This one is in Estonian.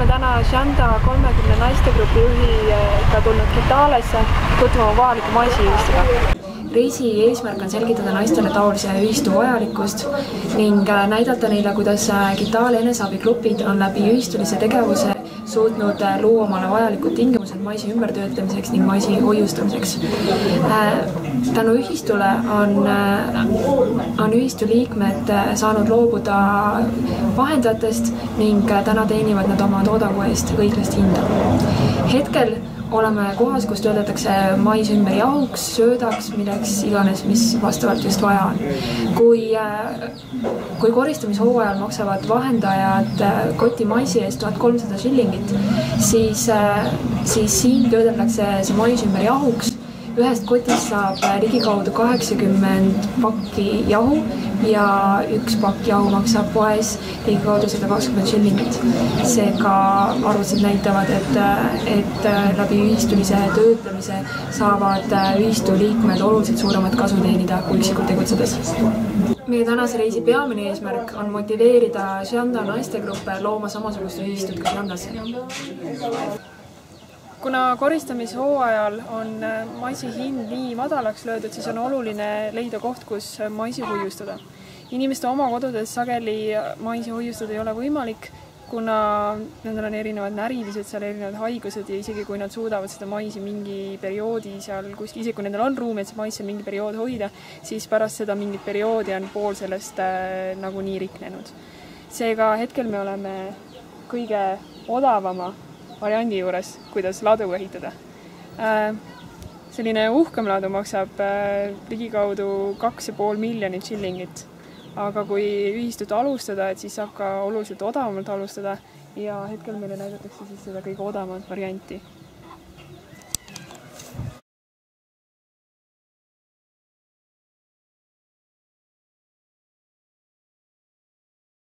oleme täna Shanda 30 naistegrupi juhiga tulnud Kitaalesse tutvuma kohaliku maisiühistuga. Reisi eesmärk on selgitada naistele taolise ühistu vajalikkust ning näidata neile, kuidas Kitaale eneseabigrupid on läbi ühistulise tegevuse suutnud luua omale vajalikud tingimused maisi ümbertöötlemiseks ning maisi hoiustamiseks. Tänu ühistule on ühistu liikmed saanud loobuda vahendajatest ning täna teenivad nad oma toodangu eest õiglast hinda. Hetkel oleme kohas, kus töötatakse mais ümber jahuks, söödaks, milleks iganes, mis vastavalt just vaja on. Kui koristamishooajal maksavad vahendajad koti maisi eest 1300 shillingit, siis siin töödeldakse see mais ümber jahuks. Ühest kotist saab ligikaudu 80 pakki jahu ja üks pakk jahu maksab poes ligikaudu 120 shillingit. Seega arvutused näitavad, et läbi ühistulise töötlemise saavad ühistu liikmed oluliselt suuremat kasu teenida kui üksikult tegutsedes. Meie tänase reisi peamine eesmärk on motiveerida Shanda naistegruppe looma samasugust ühistut ka Shandas. Kuna koristamishooajal on maisi hind nii madalaks löödud, siis on oluline leida koht, kus maisi hoiustada. Inimeste oma kodudes sageli maisi hoiustada ei ole võimalik, kuna nendel on erinevad närvilised, seal erinevad haigused ja isegi kui nad suudavad seda maisi mingi perioodi seal kuskil, isegi kui nendel on ruumi, et see mais seal mingi periood hoida, siis pärast seda mingit perioodi on pool sellest nagunii riknenud. Seega hetkel me oleme kõige odavama variandi juures, kuidas ladu ehitada. Selline uhkem ladu maksab ligikaudu 2,5 miljonit shillingit, aga kui ühistut alustada, siis saab ka oluliselt odavamalt alustada ja hetkel meile näidatakse siis seda kõige odavamat varianti.